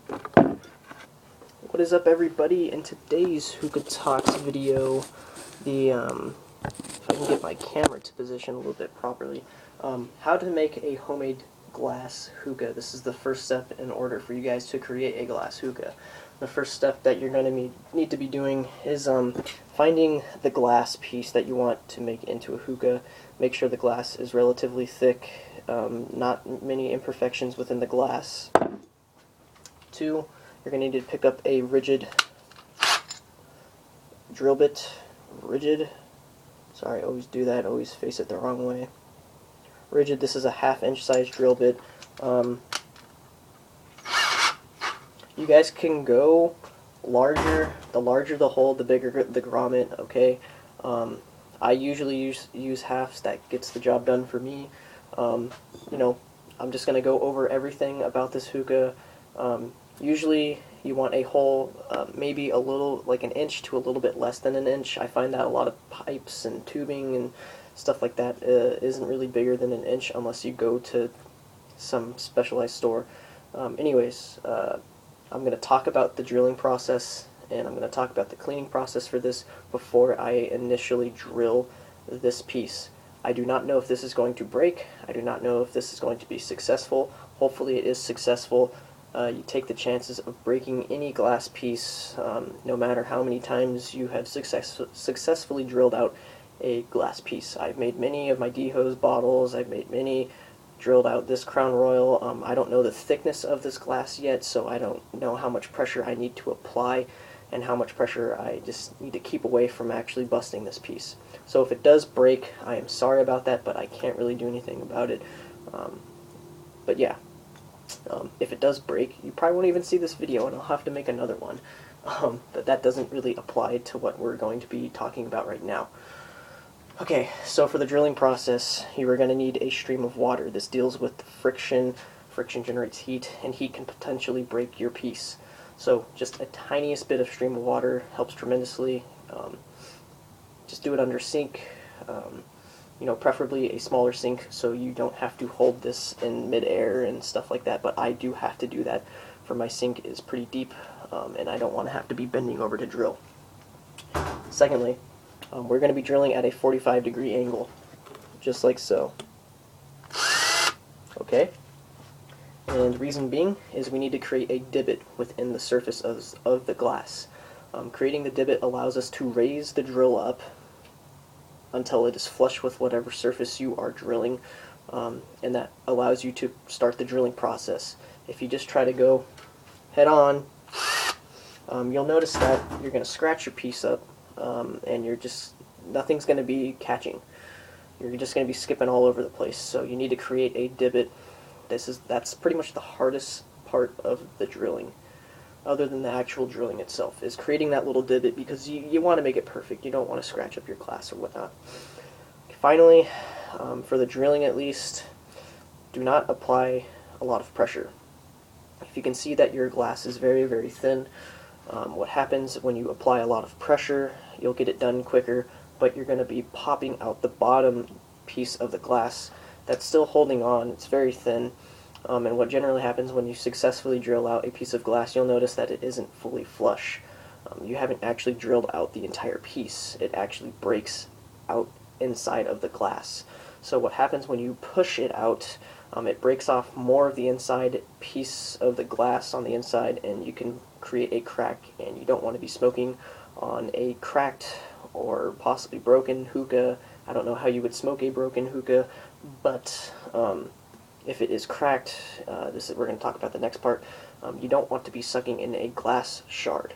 What is up, everybody? In today's Hookah Talks video, if I can get my camera to position a little bit properly, how to make a homemade glass hookah. This is the first step in order for you guys to create a glass hookah. The first step that you're going to need to be doing is finding the glass piece that you want to make into a hookah. Make sure the glass is relatively thick, not many imperfections within the glass. 2, you're going to need to pick up a rigid drill bit. Sorry, I always do that, always face it the wrong way. Rigid, this is a 1/2 inch size drill bit. You guys can go larger. The larger the hole, the bigger the grommet, okay? I usually use halves. That gets the job done for me. You know, I'm just going to go over everything about this hookah. Usually you want a hole maybe a little, like 1 inch to a little bit less than 1 inch. I find that a lot of pipes and tubing and stuff like that isn't really bigger than 1 inch unless you go to some specialized store. Anyways, I'm going to talk about the drilling process, and I'm going to talk about the cleaning process for this before I initially drill this piece. I do not know if this is going to break. I do not know if this is going to be successful. Hopefully it is successful. You take the chances of breaking any glass piece, no matter how many times you have successfully drilled out a glass piece. I've made many of my D-hose bottles. I've made many, drilled out this Crown Royal. I don't know the thickness of this glass yet, so I don't know how much pressure I need to apply and how much pressure I just need to keep away from actually busting this piece. So if it does break, I am sorry about that, but I can't really do anything about it. But yeah. If it does break, you probably won't even see this video, and I'll have to make another one. But that doesn't really apply to what we're going to be talking about right now. Okay, so for the drilling process, you are going to need a stream of water. This deals with friction. Friction generates heat, and heat can potentially break your piece. So just a tiniest bit of stream of water helps tremendously. Just do it under sink. You know, preferably a smaller sink so you don't have to hold this in midair and stuff like that, but I do have to do that, for my sink is pretty deep, and I don't want to have to be bending over to drill. Secondly, we're going to be drilling at a 45-degree angle, just like so. Okay? And reason being is we need to create a divot within the surface of the glass. Creating the divot allows us to raise the drill up until it is flush with whatever surface you are drilling, and that allows you to start the drilling process. If you just try to go head on, you'll notice that you're going to scratch your piece up, and nothing's going to be catching. You're just going to be skipping all over the place. So you need to create a divot. That's pretty much the hardest part of the drilling, other than the actual drilling itself, is creating that little divot, because you want to make it perfect. You don't want to scratch up your glass or whatnot. Finally, for the drilling at least, do not apply a lot of pressure. If you can see that your glass is very, very thin, what happens when you apply a lot of pressure, you'll get it done quicker, but you're going to be popping out the bottom piece of the glass that's still holding on. It's very thin. And what generally happens when you successfully drill out a piece of glass, you'll notice that it isn't fully flush. You haven't actually drilled out the entire piece. It actually breaks out inside of the glass. So what happens when you push it out, it breaks off more of the inside piece of the glass on the inside, and you can create a crack, and you don't want to be smoking on a cracked or possibly broken hookah. I don't know how you would smoke a broken hookah, but if it is cracked, we're going to talk about the next part, you don't want to be sucking in a glass shard.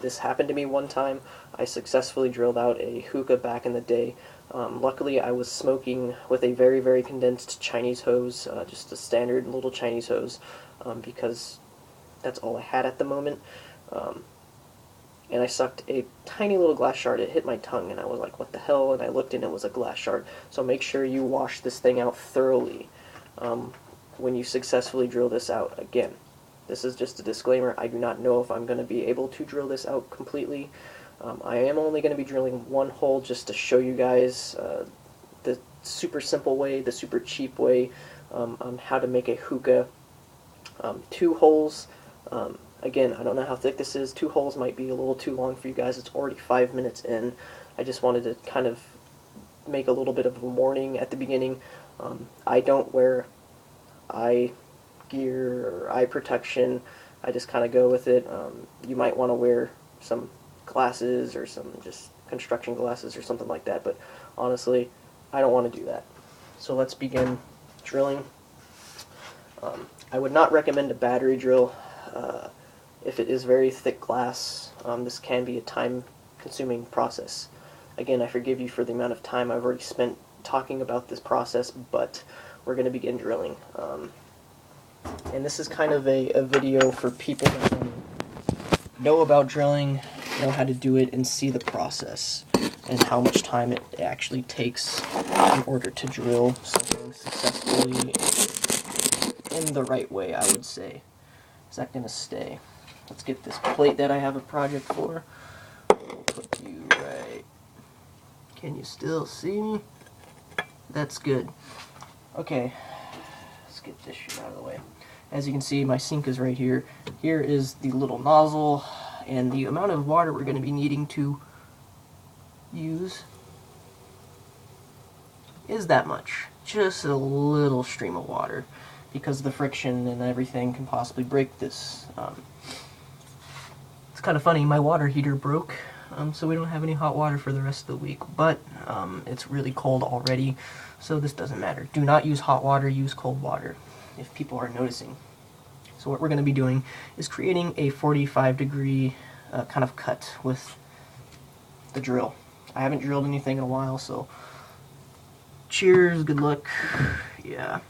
This happened to me one time. I successfully drilled out a hookah back in the day. Luckily, I was smoking with a very, very condensed Chinese hose, just a standard little Chinese hose, because that's all I had at the moment. And I sucked a tiny little glass shard. It hit my tongue, and I was like, what the hell? And I looked, and it was a glass shard. So make sure you wash this thing out thoroughly when you successfully drill this out. Again, this is just a disclaimer. I do not know if I'm going to be able to drill this out completely. I am only going to be drilling one hole just to show you guys the super simple way, the super cheap way on how to make a hookah. 2 holes. Again, I don't know how thick this is. 2 holes might be a little too long for you guys. It's already 5 minutes in. I just wanted to kind of make a little bit of a warning at the beginning. I don't wear eye gear or eye protection. I just kind of go with it. You might want to wear some glasses or some just construction glasses or something like that, but honestly, I don't want to do that. So let's begin drilling. I would not recommend a battery drill. If it is very thick glass, this can be a time-consuming process. Again, I forgive you for the amount of time I've already spent talking about this process, but we're going to begin drilling. And this is kind of a video for people that know about drilling, know how to do it, and see the process, and how much time it actually takes in order to drill something successfully in the right way, I would say. Is that going to stay? Let's get this plate that I have a project for. We'll put you right. Can you still see me? That's good. Okay, let's get this shit out of the way. As you can see, my sink is right here. Here is the little nozzle, and the amount of water we're going to be needing to use is that much. Just a little stream of water, because the friction and everything can possibly break this. It's kind of funny, my water heater broke, so we don't have any hot water for the rest of the week, but it's really cold already, so this doesn't matter. Do not use hot water, use cold water, if people are noticing. So what we're going to be doing is creating a 45-degree kind of cut with the drill. I haven't drilled anything in a while, so cheers, good luck. Yeah.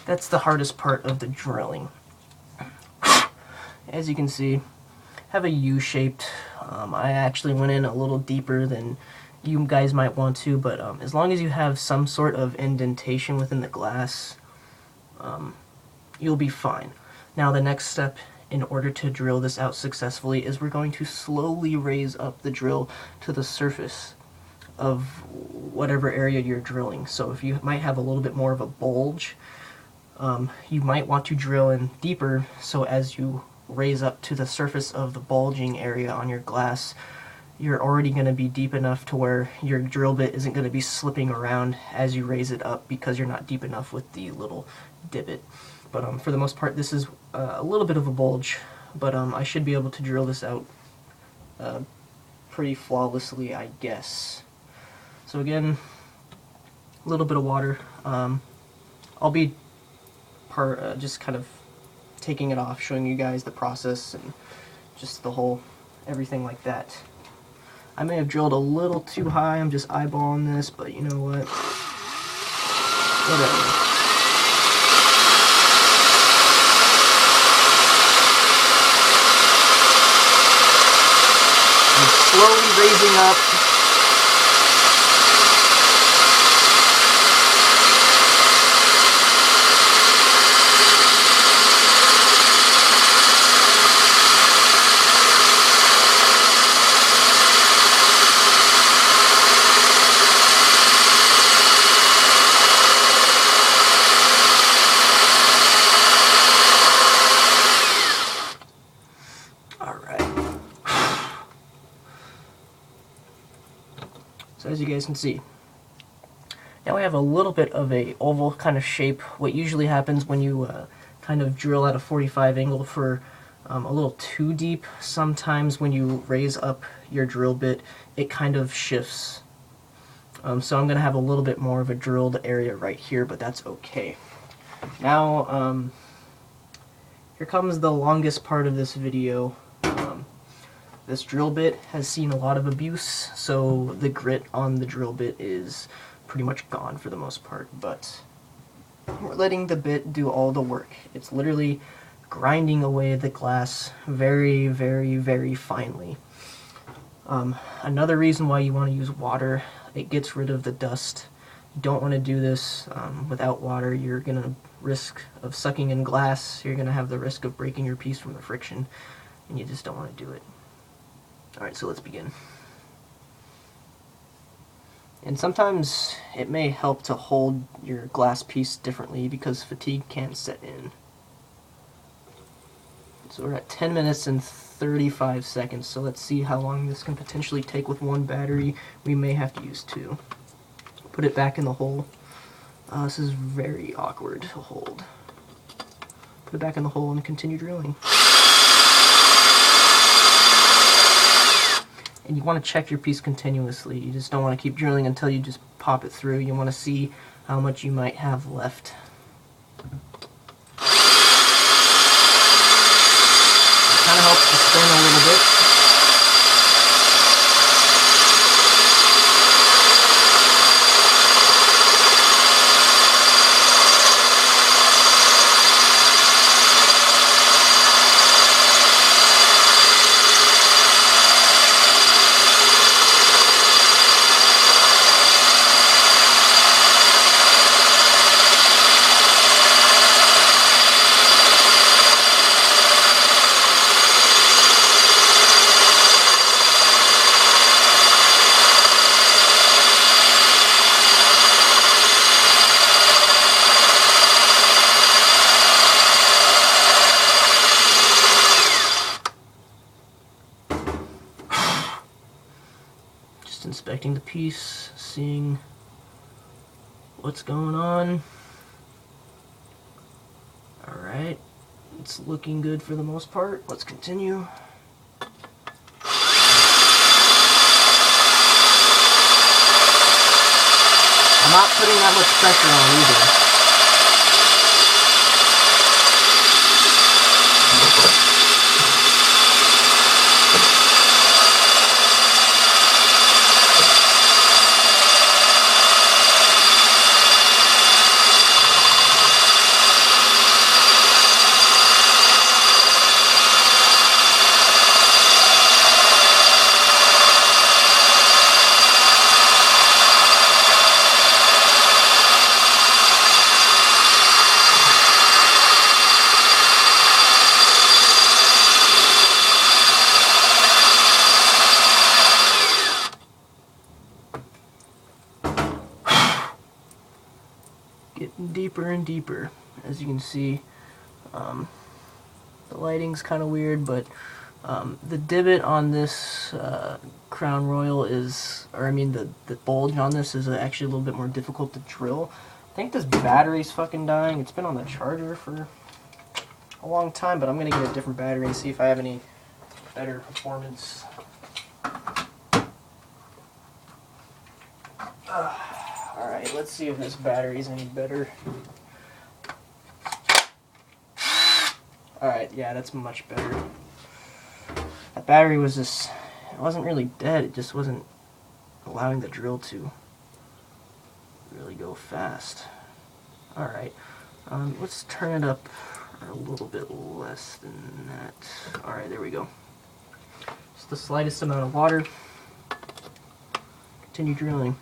That's the hardest part of the drilling. As you can see, have a U-shaped. I actually went in a little deeper than you guys might want to, but as long as you have some sort of indentation within the glass, you'll be fine. Now the next step in order to drill this out successfully is we're going to slowly raise up the drill to the surface of whatever area you're drilling. So if you might have a little bit more of a bulge, you might want to drill in deeper, so as you raise up to the surface of the bulging area on your glass, you're already going to be deep enough to where your drill bit isn't going to be slipping around as you raise it up, because you're not deep enough with the little divot. But for the most part, this is a little bit of a bulge, but I should be able to drill this out pretty flawlessly, I guess. So again, a little bit of water. I'll be just kind of taking it off, showing you guys the process and just the whole everything like that. I may have drilled a little too high, I'm just eyeballing this, but you know what? Whatever. I'm slowly raising up. So as you guys can see, now we have a little bit of a oval kind of shape. What usually happens when you kind of drill at a 45 angle for a little too deep, sometimes when you raise up your drill bit, it kind of shifts. So I'm going to have a little bit more of a drilled area right here, but that's okay. Now, here comes the longest part of this video. This drill bit has seen a lot of abuse, so the grit on the drill bit is pretty much gone for the most part, but We're letting the bit do all the work. It's literally grinding away the glass very, very, very finely. Another reason why you want to use water, it gets rid of the dust. You don't want to do this without water. You're going to risk of sucking in glass. You're going to have the risk of breaking your piece from the friction, and you just don't want to do it. Alright, so let's begin. And sometimes it may help to hold your glass piece differently because fatigue can set in. So we're at 10 minutes and 35 seconds, so let's see how long this can potentially take with one battery. We may have to use two. Put it back in the hole. This is very awkward to hold. Put it back in the hole and continue drilling. And you want to check your piece continuously. You just don't want to keep drilling until you just pop it through. You want to see how much you might have left. Kind of helps to spin a little bit. Inspecting the piece, seeing what's going on. Alright, it's looking good for the most part. Let's continue. I'm not putting that much pressure on either. Getting deeper and deeper. As you can see, the lighting's kind of weird, but the divot on this Crown Royal is, the bulge on this is actually a little bit more difficult to drill. I think this battery's fucking dying. It's been on the charger for a long time, but I'm gonna get a different battery and see if I have any better performance. Alright, let's see if this battery's any better. Alright, yeah, that's much better. That battery was just, it wasn't really dead, it just wasn't allowing the drill to really go fast. Alright, let's turn it up a little bit less than that. Alright, there we go. Just the slightest amount of water. Continue drilling.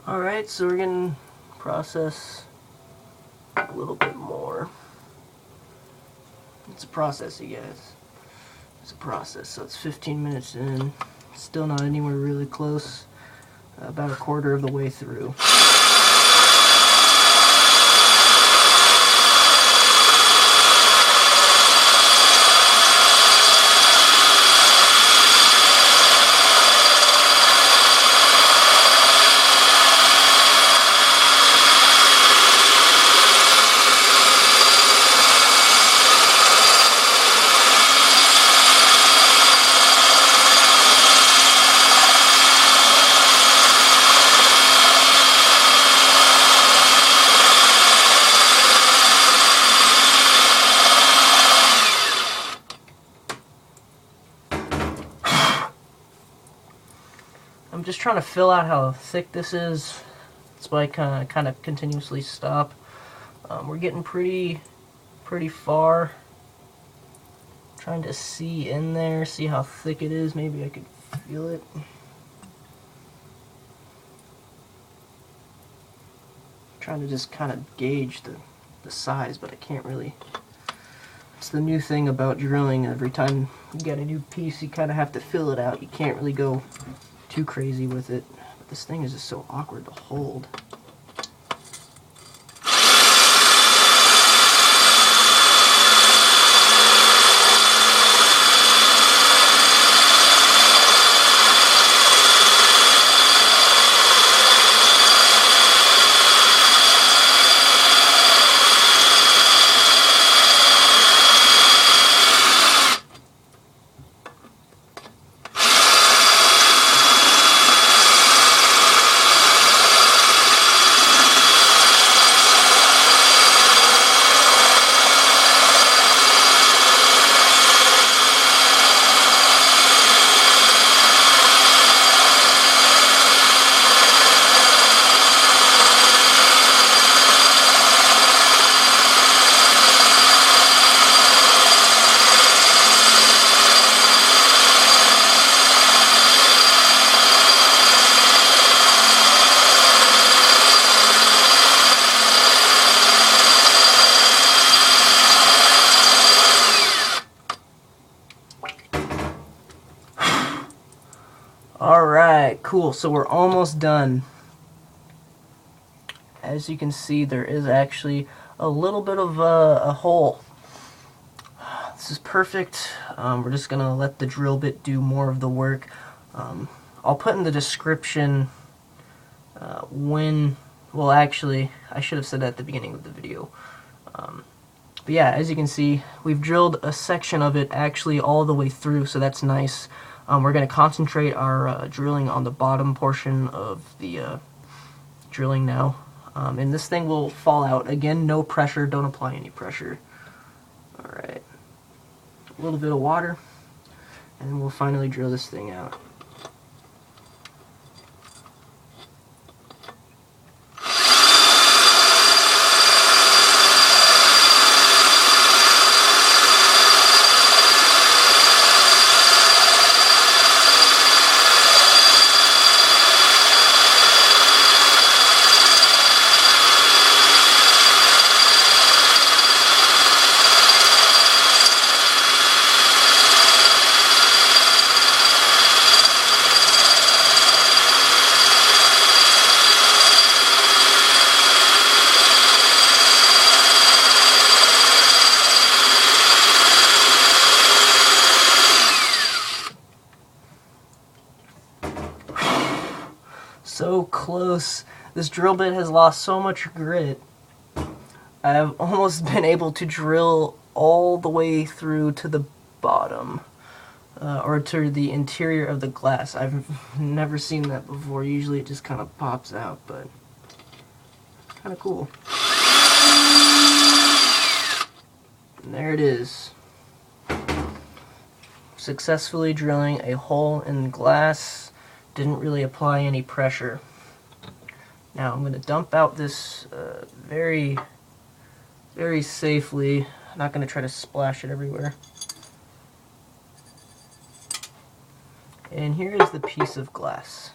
Alright, so we're going to process A little bit more. It's a process, you guys. It's a process. So it's 15 minutes in. Still not anywhere really close. About a quarter of the way through. I'm just trying to fill out how thick this is. That's why I kind of continuously stop. We're getting pretty far. Trying to see in there, see how thick it is. Maybe I could feel it. Trying to just kind of gauge the size, but I can't really. It's the new thing about drilling. Every time you get a new piece, you kind of have to fill it out. You can't really go too crazy with it. But this thing is just so awkward to hold. Alright, cool. So we're almost done. As you can see, there is actually a little bit of a hole. This is perfect. We're just going to let the drill bit do more of the work. I'll put in the description well, actually, I should have said that at the beginning of the video. But yeah, as you can see, we've drilled a section of it actually all the way through, so that's nice. We're going to concentrate our drilling on the bottom portion of the drilling now. And this thing will fall out. Again, no pressure, don't apply any pressure. Alright. A little bit of water, and then we'll finally drill this thing out. So close. This drill bit has lost so much grit. I've almost been able to drill all the way through to the bottom, or to the interior of the glass. I've never seen that before. Usually it just kind of pops out, but kind of cool. And there it is. Successfully drilling a hole in glass. Didn't really apply any pressure. Now I'm going to dump out this very safely. I'm not going to try to splash it everywhere. And here is the piece of glass.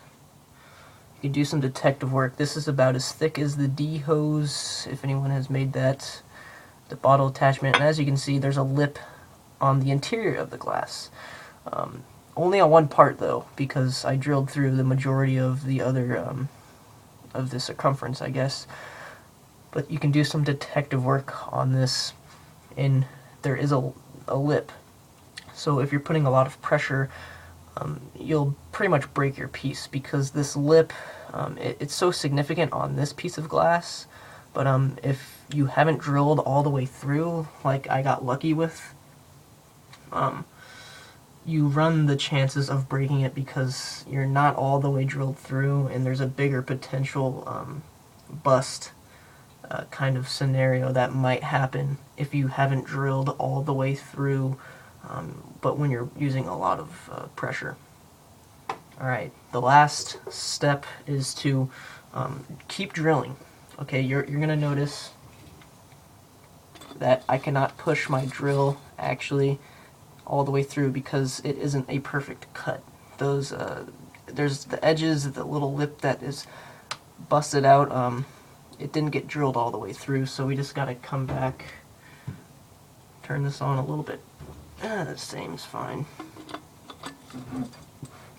You can do some detective work. This is about as thick as the D hose, if anyone has made that. The bottle attachment, and as you can see, there's a lip on the interior of the glass. Only on one part though, because I drilled through the majority of the other of the circumference, I guess. But you can do some detective work on this, and there is a lip. So if you're putting a lot of pressure, you'll pretty much break your piece, because this lip, it's so significant on this piece of glass. But if you haven't drilled all the way through, like I got lucky with, you run the chances of breaking it because you're not all the way drilled through, and there's a bigger potential bust kind of scenario that might happen if you haven't drilled all the way through, but when you're using a lot of pressure. Alright, the last step is to keep drilling. Okay, you're going to notice that I cannot push my drill actually all the way through because it isn't a perfect cut. Those there's the edges, the little lip that is busted out, it didn't get drilled all the way through, so we just got to come back, turn this on a little bit. The same's fine.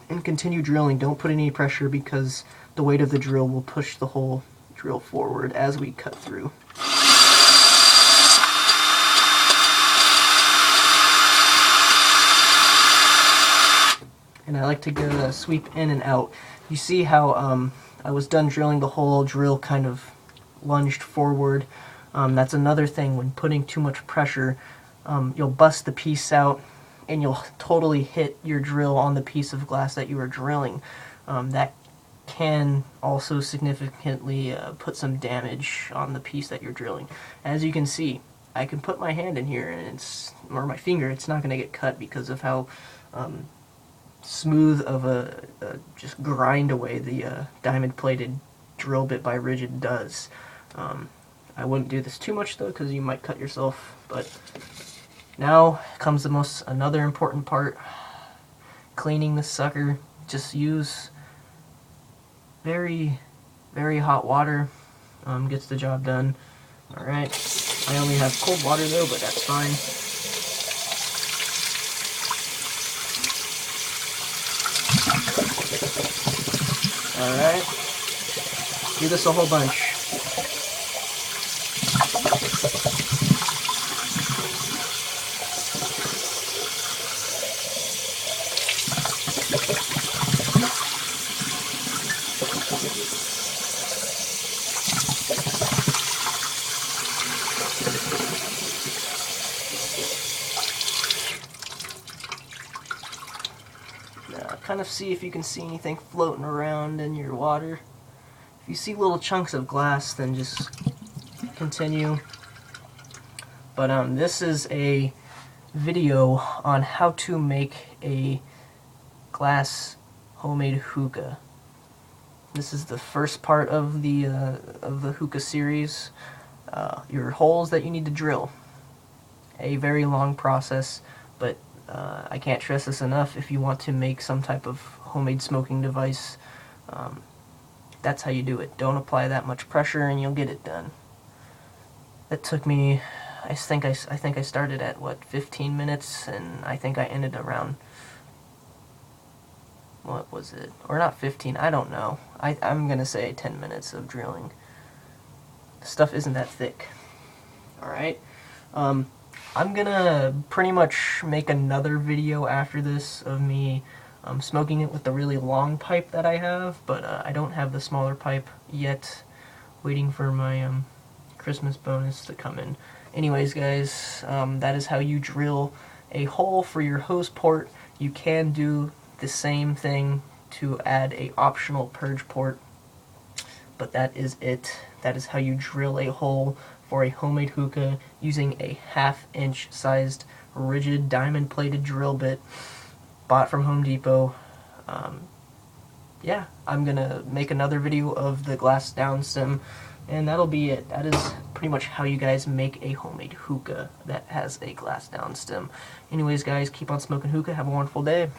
And continue drilling. Don't put any pressure because the weight of the drill will push the whole drill forward as we cut through. And I like to go sweep in and out. You see how I was done drilling, the whole drill kind of lunged forward. That's another thing. When putting too much pressure, you'll bust the piece out and you'll totally hit your drill on the piece of glass that you were drilling. That can also significantly put some damage on the piece that you're drilling. As you can see, I can put my hand in here and or my finger, it's not going to get cut because of how smooth of a just grind away the diamond plated drill bit by Rigid does. I wouldn't do this too much though because you might cut yourself. But now comes another important part, cleaning the sucker. Just use very hot water, gets the job done. Alright, I only have cold water though, but that's fine. Alright, do this a whole bunch. Kind of see if you can see anything floating around in your water. If you see little chunks of glass, then just continue. But this is a video on how to make a glass homemade hookah. This is the first part of the hookah series. Your holes that you need to drill. A very long process, but I can't stress this enough. If you want to make some type of homemade smoking device, that's how you do it. Don't apply that much pressure and you'll get it done. That took me, I think I started at what, 15 minutes, and I think I ended around, what was it? Or not 15, I don't know. I'm gonna say 10 minutes of drilling. The stuff isn't that thick. Alright? I'm gonna pretty much make another video after this of me smoking it with the really long pipe that I have, but I don't have the smaller pipe yet. Waiting for my Christmas bonus to come in. Anyways, guys, that is how you drill a hole for your hose port. You can do the same thing to add a optional purge port, but that is it. That is how you drill a hole for a homemade hookah using a 1/2-inch sized Rigid diamond plated drill bit bought from Home Depot. Yeah, I'm gonna make another video of the glass down stem, and that'll be it. That is pretty much how you guys make a homemade hookah that has a glass down stem. Anyways, guys, keep on smoking hookah. Have a wonderful day.